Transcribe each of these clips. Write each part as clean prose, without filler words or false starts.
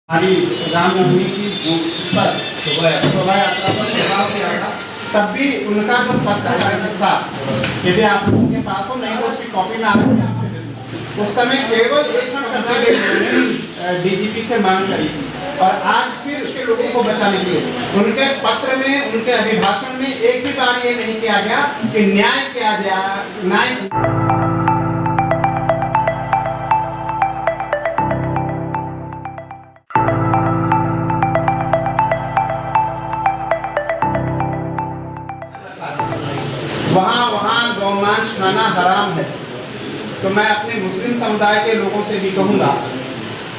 हमारी रामनवमी की उस पर शोभा यात्रा पर प्रभाव किया था, तब भी उनका जो पत्र है हिस्सा यदि आप लोगों के पास हो, नहीं तो उसकी कॉपी में आपको उस समय केवल एक सप्ताह के लिए डीजीपी से मांग करी थी और आज फिर उसके लोगों को बचाने के लिए उनके पत्र में, उनके अभिभाषण में एक भी बार ये नहीं किया गया कि न्याय किया जाए। न्याय वहाँ गौमांस खाना हराम है। तो मैं अपने मुस्लिम समुदाय के लोगों से भी कहूँगा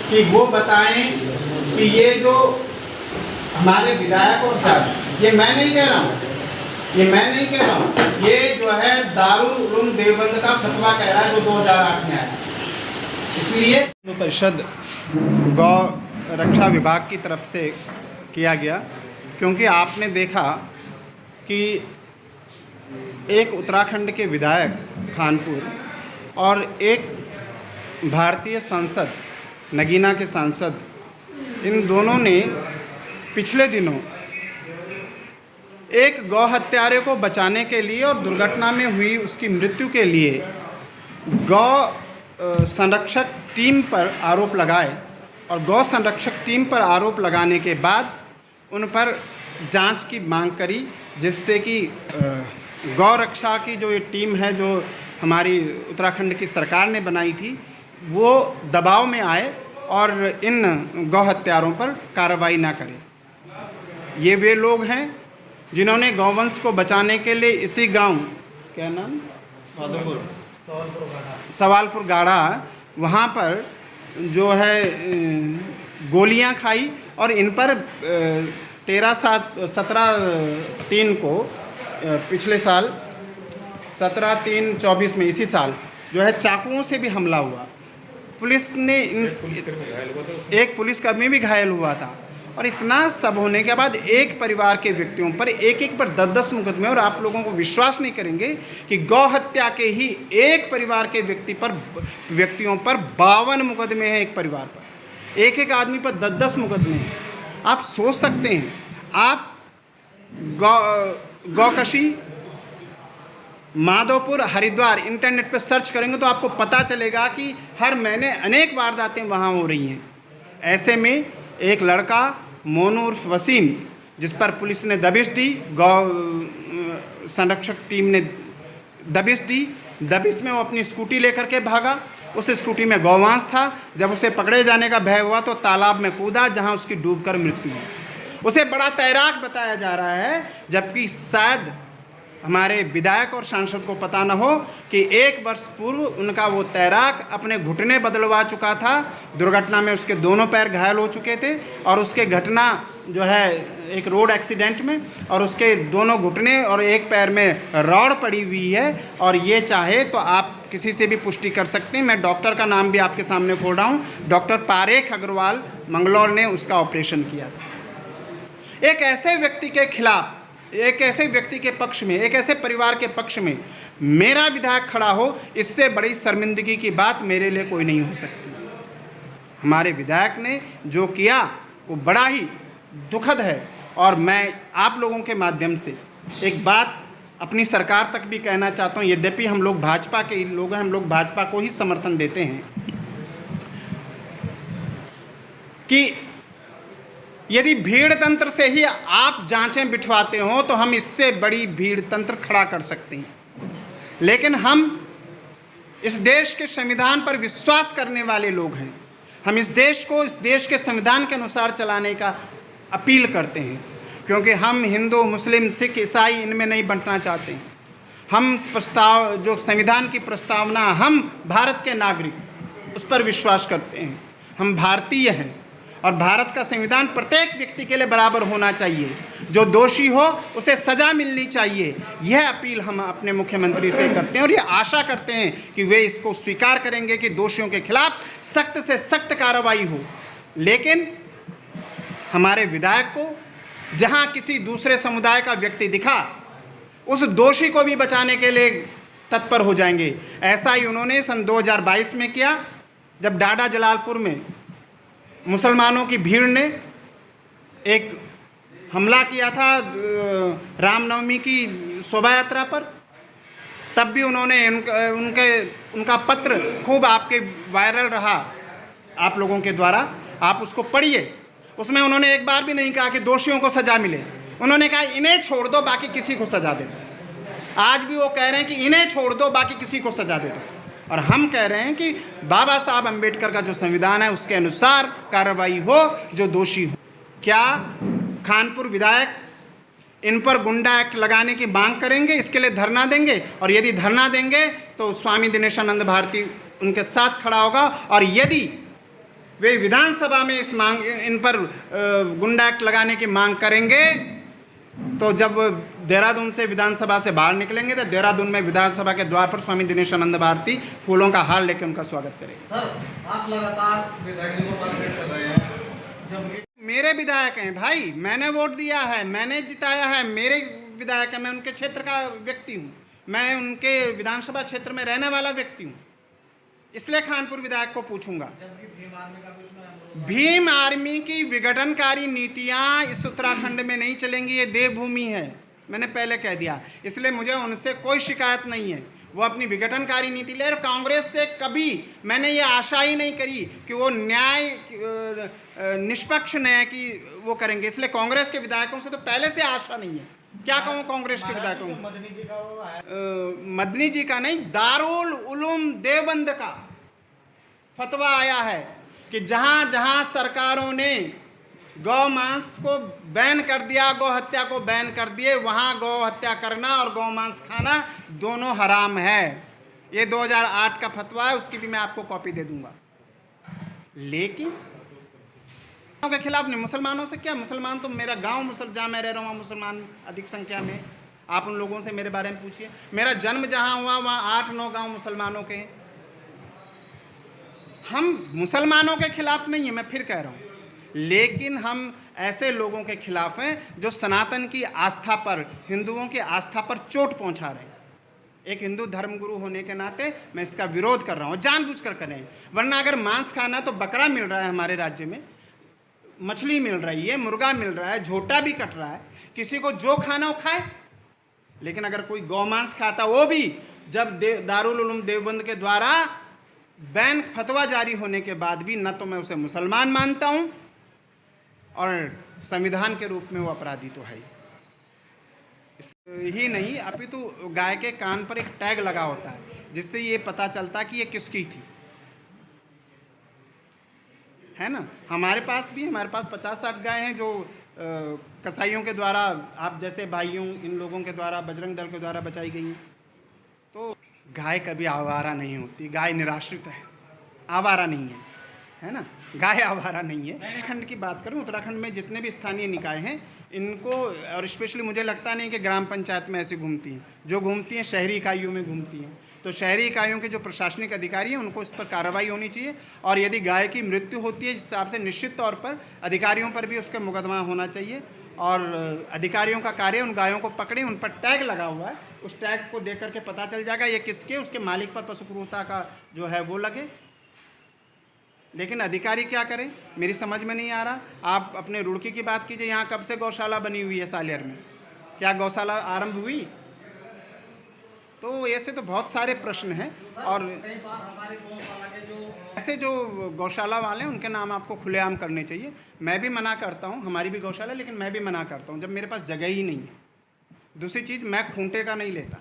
कि वो बताएं कि ये जो हमारे विधायक और साहब, ये मैं नहीं कह रहा हूँ, ये जो है दारुल उलूम देवबंद का फतवा कह रहा है जो 2008 में आया। इसलिए परिषद गौ रक्षा विभाग की तरफ से किया गया, क्योंकि आपने देखा कि एक उत्तराखंड के विधायक खानपुर और एक भारतीय सांसद नगीना के सांसद, इन दोनों ने पिछले दिनों एक गौ हत्यारे को बचाने के लिए और दुर्घटना में हुई उसकी मृत्यु के लिए गौ संरक्षक टीम पर आरोप लगाए और गौ संरक्षक टीम पर आरोप लगाने के बाद उन पर जांच की मांग करी, जिससे कि गौ रक्षा की जो ये टीम है जो हमारी उत्तराखंड की सरकार ने बनाई थी, वो दबाव में आए और इन गौ हत्यारों पर कार्रवाई ना करे। ये वे लोग हैं जिन्होंने गौवंश को बचाने के लिए इसी गांव, क्या नाम, सवालपुर गाढ़ा, वहाँ पर जो है गोलियां खाई और इन पर 17/3 को पिछले साल 17/3/24 में, इसी साल जो है चाकुओं से भी हमला हुआ। पुलिस ने एक पुलिसकर्मी भी घायल हुआ था और इतना सब होने के बाद एक परिवार के व्यक्तियों पर एक पर 10-10 मुकदमे, और आप लोगों को विश्वास नहीं करेंगे कि गौ हत्या के ही एक परिवार के व्यक्तियों पर 52 मुकदमे हैं। एक परिवार पर एक आदमी पर 10-10 मुकदमे हैं। आप सोच सकते हैं, आप गौकशी माधोपुर हरिद्वार इंटरनेट पर सर्च करेंगे तो आपको पता चलेगा कि हर महीने अनेक वारदातें वहाँ हो रही हैं। ऐसे में एक लड़का मोनू उर्फ वसीम, जिस पर पुलिस ने दबिश दी, गौ संरक्षक टीम ने दबिश में वो अपनी स्कूटी लेकर के भागा। उस स्कूटी में गौवांस था। जब उसे पकड़े जाने का भय हुआ तो तालाब में कूदा, जहां उसकी डूबकर मृत्यु हुई। उसे बड़ा तैराक बताया जा रहा है, जबकि शायद हमारे विधायक और सांसद को पता न हो कि 1 वर्ष पूर्व उनका वो तैराक अपने घुटने बदलवा चुका था। दुर्घटना में उसके दोनों पैर घायल हो चुके थे और उसके घटना जो है एक रोड एक्सीडेंट में, और उसके दोनों घुटने और एक पैर में रॉड पड़ी हुई है। और ये चाहे तो आप किसी से भी पुष्टि कर सकते हैं। मैं डॉक्टर का नाम भी आपके सामने खोल रहा हूँ, डॉक्टर पारेख अग्रवाल, मंगलौर ने उसका ऑपरेशन किया था। एक ऐसे व्यक्ति के खिलाफ, एक ऐसे व्यक्ति के पक्ष में, एक ऐसे परिवार के पक्ष में मेरा विधायक खड़ा हो, इससे बड़ी शर्मिंदगी की बात मेरे लिए कोई नहीं हो सकती। हमारे विधायक ने जो किया वो बड़ा ही दुखद है। और मैं आप लोगों के माध्यम से एक बात अपनी सरकार तक भी कहना चाहता हूँ, यद्यपि हम लोग भाजपा के लोग हैं, हम लोग भाजपा को ही समर्थन देते हैं, कि यदि भीड़ तंत्र से ही आप जांचें बिठवाते हो तो हम इससे बड़ी भीड़ तंत्र खड़ा कर सकते हैं। लेकिन हम इस देश के संविधान पर विश्वास करने वाले लोग हैं। हम इस देश को, इस देश के संविधान के अनुसार चलाने का अपील करते हैं, क्योंकि हम हिंदू, मुस्लिम, सिख, ईसाई इनमें नहीं बंटना चाहते हैं। हम प्रस्ताव, जो संविधान की प्रस्तावना, हम भारत के नागरिक, उस पर विश्वास करते हैं। हम भारतीय हैं और भारत का संविधान प्रत्येक व्यक्ति के लिए बराबर होना चाहिए। जो दोषी हो उसे सज़ा मिलनी चाहिए। यह अपील हम अपने मुख्यमंत्री से करते हैं और ये आशा करते हैं कि वे इसको स्वीकार करेंगे कि दोषियों के खिलाफ सख्त से सख्त कार्रवाई हो। लेकिन हमारे विधायक को जहां किसी दूसरे समुदाय का व्यक्ति दिखा, उस दोषी को भी बचाने के लिए तत्पर हो जाएंगे। ऐसा ही उन्होंने सन 2022 में किया, जब डाडा जलालपुर में मुसलमानों की भीड़ ने एक हमला किया था रामनवमी की शोभा यात्रा पर, तब भी उन्होंने उनका पत्र खूब आपके वायरल रहा आप लोगों के द्वारा, आप उसको पढ़िए। उसमें उन्होंने एक बार भी नहीं कहा कि दोषियों को सज़ा मिले, उन्होंने कहा इन्हें छोड़ दो बाकी किसी को सज़ा दे दो। आज भी वो कह रहे हैं कि इन्हें छोड़ दो बाकी किसी को सज़ा दे दो, और हम कह रहे हैं कि बाबा साहब अम्बेडकर का जो संविधान है उसके अनुसार कार्रवाई हो, जो दोषी हो। क्या खानपुर विधायक इन पर गुंडा एक्ट लगाने की मांग करेंगे, इसके लिए धरना देंगे? और यदि धरना देंगे तो स्वामी दिनेशानंद भारती उनके साथ खड़ा होगा, और यदि वे विधानसभा में इस मांग इन पर गुंडा एक्ट लगाने की मांग करेंगे तो जब देहरादून से विधानसभा से बाहर निकलेंगे तो देहरादून में विधानसभा के द्वार पर स्वामी दिनेशानंद भारती फूलों का हार लेकर उनका स्वागत करेंगे। सर, आप लगातार विधायकों को टारगेट कर रहे हैं। मेरे विधायक हैं भाई, मैंने वोट दिया है, मैंने जिताया है, मेरे विधायक हैं, मैं उनके क्षेत्र का व्यक्ति हूँ, मैं उनके विधानसभा क्षेत्र में रहने वाला व्यक्ति हूँ, इसलिए खानपुर विधायक को पूछूंगा। भीम आर्मी की विघटनकारी नीतियाँ इस उत्तराखंड में नहीं चलेंगी, ये देवभूमि है, मैंने पहले कह दिया, इसलिए मुझे उनसे कोई शिकायत नहीं है। वो अपनी विघटनकारी नीति ले, और कांग्रेस से कभी मैंने ये आशा ही नहीं करी कि वो न्याय निष्पक्ष न्याय की वो करेंगे, इसलिए कांग्रेस के विधायकों से तो पहले से आशा नहीं है। क्या कहूँ कांग्रेस के विधायकों को? मदनी जी का नहीं, दारुल उलूम देवबंद का फतवा आया है कि जहाँ जहाँ सरकारों ने गौ मांस को बैन कर दिया, गौ हत्या को बैन कर दिए, वहाँ गौ हत्या करना और गौ मांस खाना दोनों हराम है। ये 2008 का फतवा है, उसकी भी मैं आपको कॉपी दे दूंगा। लेकिन के खिलाफ नहीं, मुसलमानों से क्या, मुसलमान तो मेरा गांव जहाँ मैं रह रहा हूँ वहाँ मुसलमान अधिक संख्या में, आप उन लोगों से मेरे बारे में पूछिए। मेरा जन्म जहाँ हुआ वहाँ 8-9 गाँव मुसलमानों के हैं। हम मुसलमानों के खिलाफ नहीं है, मैं फिर कह रहा हूँ, लेकिन हम ऐसे लोगों के खिलाफ हैं जो सनातन की आस्था पर, हिंदुओं की आस्था पर चोट पहुंचा रहे हैं। एक हिंदू धर्मगुरु होने के नाते मैं इसका विरोध कर रहा हूँ, जानबूझकर कर रहे हैं। वरना अगर मांस खाना तो बकरा मिल रहा है हमारे राज्य में, मछली मिल रही है, मुर्गा मिल रहा है, झोटा भी कट रहा है, किसी को जो खाना वो खाए। लेकिन अगर कोई गौ मांस खाता, वो भी जब दारुल उलूम देवबंद के द्वारा बैन फतवा जारी होने के बाद भी, न तो मैं उसे मुसलमान मानता हूँ और संविधान के रूप में वो अपराधी तो है ही नहीं, अपितु गाय के कान पर एक टैग लगा होता है जिससे ये पता चलता कि ये किसकी थी, है ना। हमारे पास 50-60 गाय हैं जो कसाईयों के द्वारा, आप जैसे भाइयों, इन लोगों के द्वारा, बजरंग दल के द्वारा बचाई गई हैं। तो गाय कभी आवारा नहीं होती, गाय निराश्रित है, आवारा नहीं है ना, गाय आवारा नहीं है। उत्तराखंड की बात करूं, उत्तराखंड में जितने भी स्थानीय निकाय हैं इनको, और स्पेशली मुझे लगता नहीं कि ग्राम पंचायत में ऐसी घूमती हैं, जो घूमती हैं शहरी इकाइयों में घूमती हैं। तो शहरी इकाइयों के जो प्रशासनिक अधिकारी हैं उनको इस पर कार्रवाई होनी चाहिए, और यदि गाय की मृत्यु होती है जिस हिसाब से निश्चित तौर पर अधिकारियों पर भी उसका मुकदमा होना चाहिए, और अधिकारियों का कार्य उन गायों को पकड़े, उन पर टैग लगा हुआ है, उस टैग को देख करके पता चल जाएगा ये किसके, उसके मालिक पर पशु क्रूरता का जो है वो लगे। लेकिन अधिकारी क्या करें, मेरी समझ में नहीं आ रहा। आप अपने रुड़की की बात कीजिए, यहाँ कब से गौशाला बनी हुई है सालियर में, क्या गौशाला आरंभ हुई? तो ऐसे तो बहुत सारे प्रश्न हैं, और कई बार हमारे गौशाला के जो ऐसे जो गौशाला वाले हैं उनके नाम आपको खुलेआम करने चाहिए। मैं भी मना करता हूँ, हमारी भी गौशाला, लेकिन मैं भी मना करता हूँ जब मेरे पास जगह ही नहीं है। दूसरी चीज़, मैं खूंटे का नहीं लेता,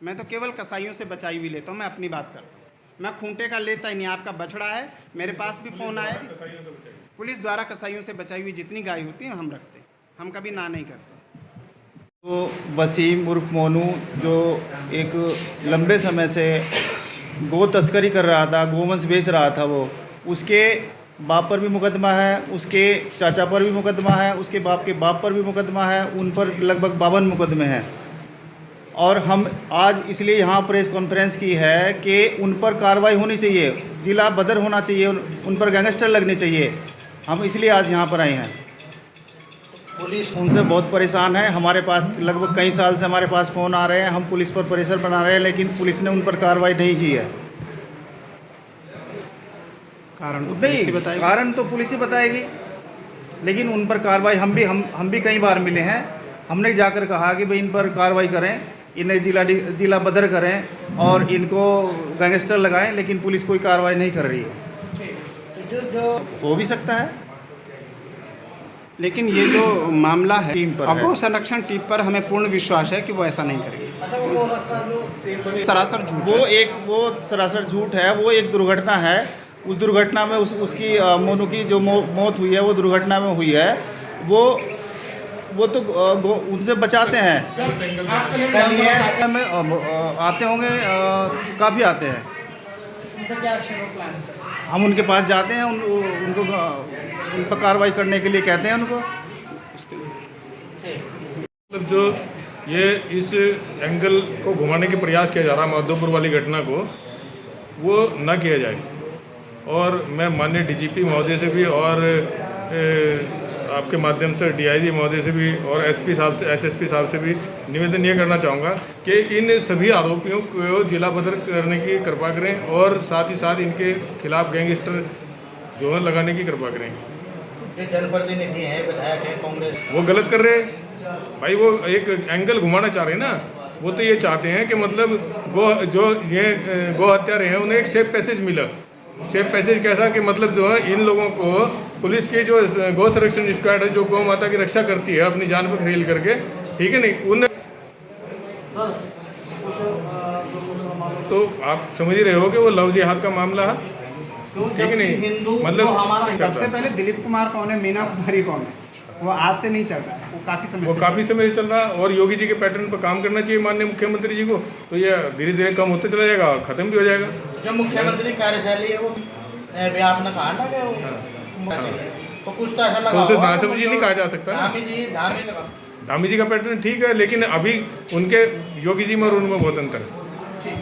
मैं तो केवल कसाईयों से बचाई हुई लेता हूँ, मैं अपनी बात करता हूँ, मैं खूंटे का लेता ही नहीं। आपका बछड़ा है, मेरे पास भी फ़ोन आया कि पुलिस द्वारा कसाईयों से बचाई हुई जितनी गाय होती हैं हम रखते हैं, हम कभी ना नहीं करते। तो वसीम उर्फ मोनू जो एक लंबे समय से गो तस्करी कर रहा था, गोवंश बेच रहा था, वो उसके बाप पर भी मुकदमा है, उसके चाचा पर भी मुकदमा है, उसके बाप के बाप पर भी मुकदमा है, उन पर लगभग 52 मुकदमे हैं। और हम आज इसलिए यहाँ प्रेस कॉन्फ्रेंस की है कि उन पर कार्रवाई होनी चाहिए, जिला बदर होना चाहिए, उन पर गैंगस्टर लगने चाहिए। हम इसलिए आज यहाँ पर आए हैं। पुलिस उनसे बहुत परेशान है, हमारे पास लगभग कई साल से हमारे पास फ़ोन आ रहे हैं, हम पुलिस पर प्रेशर बना रहे हैं, लेकिन पुलिस ने उन पर कार्रवाई नहीं की है। कारण तो पुलिस ही नहीं, बताएगी। कारण तो पुलिस ही बताएगी, लेकिन उन पर कार्रवाई हम भी कई बार मिले हैं। हमने जाकर कहा कि भाई इन पर कार्रवाई करें, इन्हें जिला बदर करें और इनको गैंगस्टर लगाएं, लेकिन पुलिस कोई कार्रवाई नहीं कर रही है। जो हो भी सकता है, लेकिन ये जो मामला है टीम पर है। गौ संरक्षण टीम पर हमें पूर्ण विश्वास है कि वो ऐसा नहीं करेगी। अच्छा वो रक्षा जो टीम बनी सरासर झूठ है। वो सरासर झूठ है। वो एक दुर्घटना है। उस दुर्घटना में उसकी मोनू की जो मौत हुई है वो दुर्घटना में हुई है। वो तो उनसे बचाते हैं। में आते होंगे, काफ़ी आते हैं। हम उनके पास जाते हैं, उनको उन पर कार्रवाई करने के लिए कहते हैं उनको। मतलब जो ये इस एंगल को घुमाने के प्रयास किया जा रहा है माधोपुर वाली घटना को, वो न किया जाए। और मैं माननीय डीजीपी महोदय से भी और आपके माध्यम से डीआईजी महोदय से भी और एसपी साहब से एसएसपी साहब से भी निवेदन ये करना चाहूँगा कि इन सभी आरोपियों को जिला बदर करने की कृपा करें और साथ ही साथ इनके खिलाफ गैंगस्टर जो है लगाने की कृपा करें। जो जनप्रतिनिधि हैं, विधायक हैं कांग्रेस, वो गलत कर रहे हैं भाई। वो एक एंगल घुमाना चाह रहे हैं ना। वो तो ये चाहते हैं कि मतलब गो हत्यारे हैं उन्हें एक सेफ पैसेज मिला। सेफ पैसेज कैसा कि मतलब जो है इन लोगों को पुलिस की जो गौ संरक्षण स्क्वाड है जो गौ माता की रक्षा करती है अपनी जान पर खेल करके, ठीक है नहीं उन सर कुछ जो दूसरा मामला तो आप समझ ही रहे हो कि वो लव जिहाद का मामला है, ठीक है नहीं हिंदू मतलब तो हमारा सबसे पहले दिलीप कुमार कौन है, मीना कुमारी कौन है, वो आज से नहीं चल रहा है, वो काफ़ी समय वो से काफ़ी समय से चल रहा है। और योगी जी के पैटर्न पर काम करना चाहिए माननीय मुख्यमंत्री जी को, तो ये धीरे धीरे कम होते चला जाएगा और ख़त्म भी हो जाएगा। जो मुख्यमंत्री कार्यशैली है वो व्यापना कहा ना कि तो कुछ तो ऐसा लगा तो उसे होगा नासमझी नहीं कहा जा सकता ना। धामी जी का पैटर्न ठीक है, लेकिन अभी उनके योगी जी में और उनमें बहुत अंतर है। ठीक